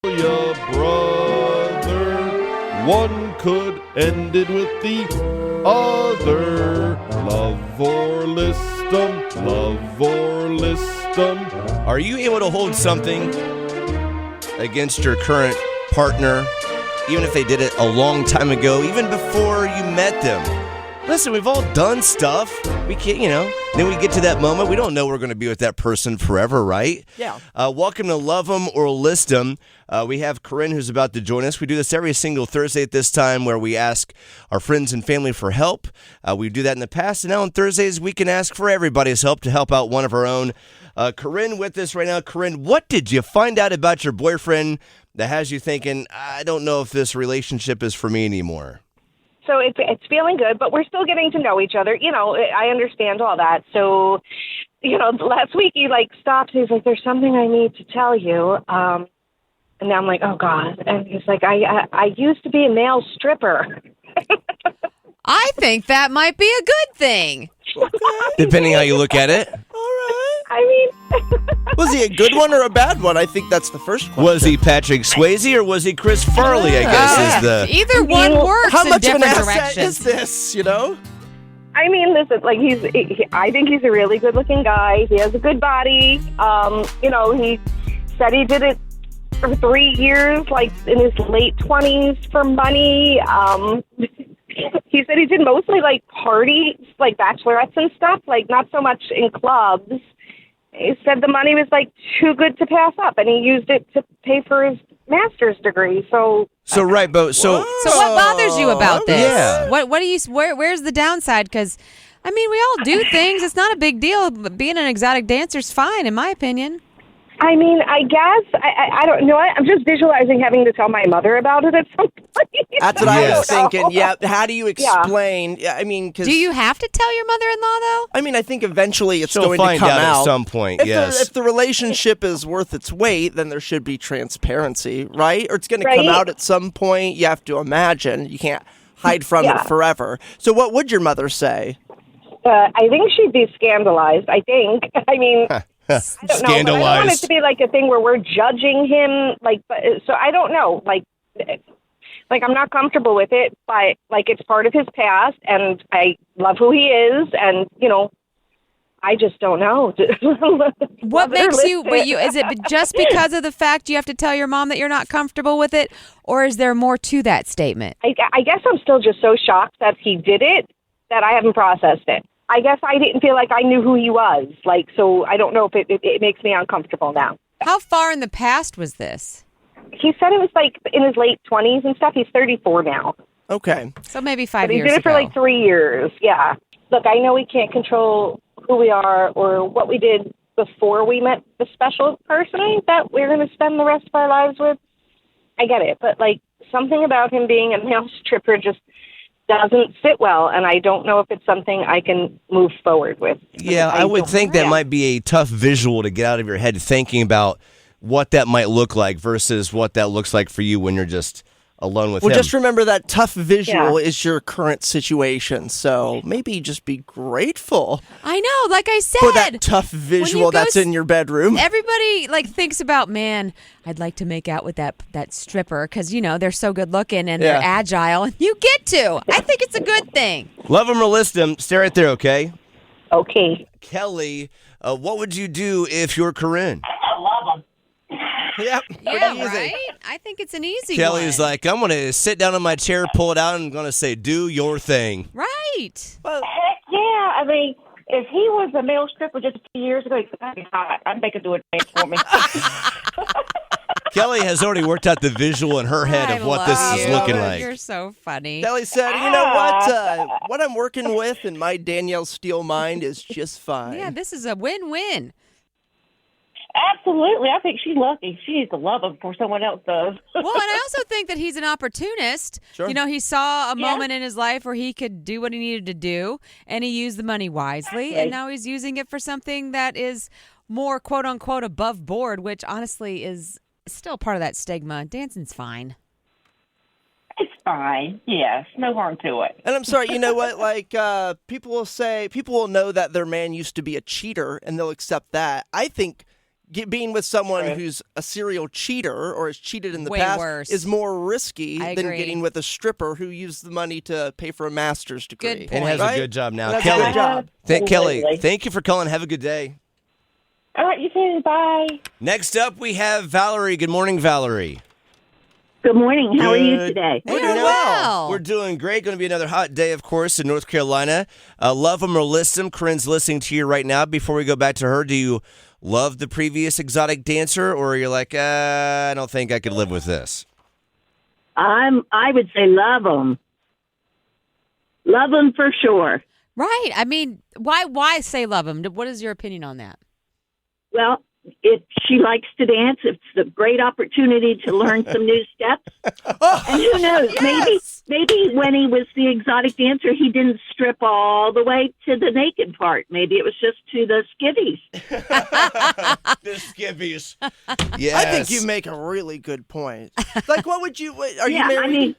ya, brother. One could end it with the other. Love or list 'em, love or list 'em. Are you able to hold something against your current partner, even if they did it a long time ago, even before you met them? Listen, we've all done stuff. We can't, then we get to that moment. We don't know we're going to be with that person forever, right? Yeah. Welcome to Love 'Em or List 'Em. We have Corinne who's about to join us. We do this every single Thursday at this time where we ask our friends and family for help. We do that in the past, and now on Thursdays we can ask for everybody's help to help out one of our own. Corinne with us right now. Corinne, what did you find out about your boyfriend that has you thinking, I don't know if this relationship is for me anymore? So it's feeling good, but we're still getting to know each other. I understand all that. So, last week he stopped. He's like, "There's something I need to tell you." And now I'm like, "Oh God!" And he's like, "I used to be a male stripper." I think that might be a good thing. Depending how you look at it. All right. I mean, Was he a good one or a bad one? I think that's the first question. Was he Patrick Swayze or was he Chris Farley, I guess, is the... Either one works How in much of an different asset directions. is this, I mean, listen, I think he's a really good-looking guy. He has a good body. He said he did it for 3 years, in his late 20s for money. He said he did mostly parties, bachelorettes and stuff, not so much in clubs. He said the money was too good to pass up, and he used it to pay for his master's degree. So right, but So what bothers you about this? Yeah. What do you? Where's the downside? Because we all do things. It's not a big deal. But being an exotic dancer is fine, in my opinion. I mean, I guess I don't know. I'm just visualizing having to tell my mother about it at some point. That's what I was Yes. thinking. Yeah. How do you explain? Yeah. I mean, because Do you have to tell your mother-in-law though? I think eventually it's she'll going to find come out out at some point, If yes. if the relationship is worth its weight, then there should be transparency, right? Or it's going to come Right. out at some point. You have to imagine. You can't hide from Yeah. it forever. So what would your mother say? I think she'd be scandalized. I think. I mean, I don't know. But I don't want it to be a thing where we're judging him. So I don't know. I'm not comfortable with it, but it's part of his past, and I love who he is, and I just don't know. What makes you? Is it just because of the fact you have to tell your mom that you're not comfortable with it, or is there more to that statement? I guess I'm still just so shocked that he did it that I haven't processed it. I guess I didn't feel like I knew who he was. So I don't know if it makes me uncomfortable now. How far in the past was this? He said it was in his late 20s and stuff. He's 34 now. Okay. So maybe 5 But he years did it ago. for 3 years. Yeah. Look, I know we can't control who we are or what we did before we met the special person that we're going to spend the rest of our lives with. I get it. But something about him being a male stripper just doesn't sit well, and I don't know if it's something I can move forward with. Yeah, I would think that might be a tough visual to get out of your head, thinking about what that might look like versus what that looks like for you when you're just alone with him. Well, just remember that tough visual is your current situation. So maybe just be grateful I know, like I said. for that tough visual that's in your bedroom. Everybody thinks about, man, I'd like to make out with that stripper because, they're so good looking and they're agile. And you get to. I think it's a good thing. Love him or list him. Stay right there, okay? Okay. Kelly, what would you do if you're Corinne? Yep. Yeah, right? I think it's an easy Kelly's one. like, I'm going to sit down in my chair, pull it out, and I'm going to say, do your thing. Right. Well, Heck yeah. I mean, if he was a male stripper just a few years ago, I'd be hot. I'd make him do a dance for me. Kelly has already worked out the visual in her head of what this is looking like. You're so funny. Kelly said, you know what? What I'm working with in my Danielle Steele mind is just fine. Yeah, this is a win-win. Absolutely. I think she's lucky. She needs to love him before someone else does. Well, and I also think that he's an opportunist. Sure. He saw a moment in his life where he could do what he needed to do, and he used the money wisely, and now he's using it for something that is more quote-unquote above board, which honestly is still part of that stigma. Dancing's fine. It's fine. Yes. No harm to it. And I'm sorry, you know what? People will know that their man used to be a cheater, and they'll accept that. I think being with someone who's a serial cheater or has cheated in the Way past worse. is more risky I than agree. getting with a stripper who used the money to pay for a master's degree. Good And has point. a good job now. And has a Kelly, good job. Kelly, Completely. thank you for calling. Have a good day. All right, you too. Bye. Next up, we have Valerie. Good morning, Valerie. Good morning. How are you Good. today? We're Doing doing well. We're doing great. Going to be another hot day, of course, in North Carolina. Love them or list them. Corinne's listening to you right now. Before we go back to her, do you love the previous exotic dancer, or you're like, I don't think I could live with this? I would say love them. Love them for sure. Right. I mean, why say love him? What is your opinion on that? Well, if she likes to dance, it's a great opportunity to learn some new steps. And who knows? Maybe when he was the exotic dancer, he didn't strip all the way to the naked part. Maybe it was just to the skivvies. The skivvies. Yes. I think you make a really good point. Like, what would you? Are you Yeah, married? I mean,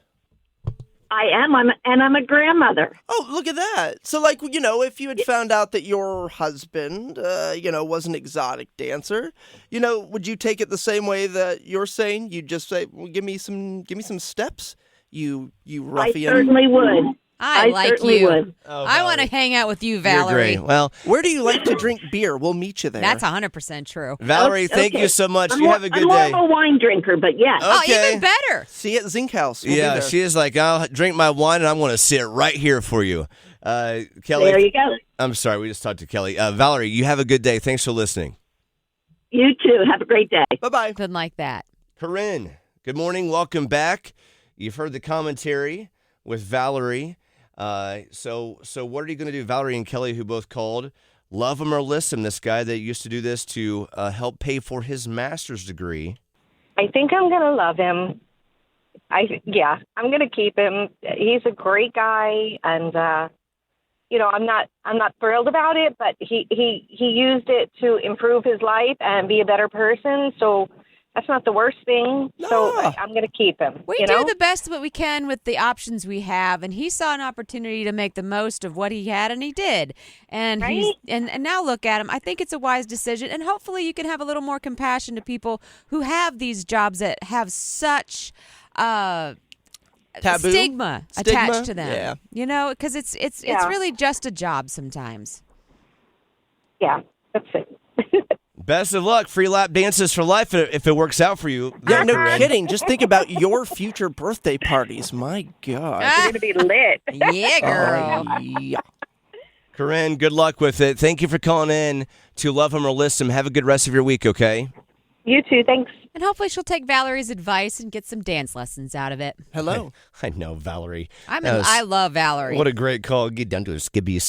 I am. I'm a grandmother. Oh, look at that. So, like, if you had found out that your husband, was an exotic dancer, would you take it the same way that you're saying? You'd just say, well, give me some steps, you I ruffian. certainly would. I like certainly you. would. Oh, I want to Valerie. hang out with you, You're Valerie. great. Well, Where do you like to drink beer? We'll meet you there. That's 100% true. Valerie, thank Okay. you so much. I'm You more, have a good I'm more day. of a wine drinker, but yes. Oh, Okay. even better. See you at Zinc House. We'll be Yeah, there. she is like, I'll drink my wine and I'm going to sit right here for you. Kelly, There you go. I'm sorry, we just talked to Kelly. Valerie, you have a good day. Thanks for listening. You too. Have a great day. Bye-bye. Couldn't like that. Corinne, good morning. Welcome back. You've heard the commentary with Valerie. So what are you going to do? Valerie and Kelly, who both called, love him or list him, this guy that used to do this to help pay for his master's degree. I think I'm going to love him. I'm going to keep him. He's a great guy, and I'm not thrilled about it, but he used it to improve his life and be a better person. So that's not the worst thing. So No. I'm going to keep him. We do the best that we can with the options we have, and he saw an opportunity to make the most of what he had, and he did. And Right? he's and now look at him. I think it's a wise decision, and hopefully you can have a little more compassion to people who have these jobs that have such Taboo? stigma attached to them. Yeah. Because it's Yeah. really just a job sometimes. Yeah, that's it. Best of luck. Free lap dances for life if it works out for you. Yeah, no kidding. Just think about your future birthday parties. My God. You're going to be lit. Yeah, girl. Yeah. Corinne, good luck with it. Thank you for calling in to Love Him or List Him. Have a good rest of your week, okay? You too. Thanks. And hopefully she'll take Valerie's advice and get some dance lessons out of it. Hello. I know, Valerie. I love Valerie. What a great call. Get down to the skibbies.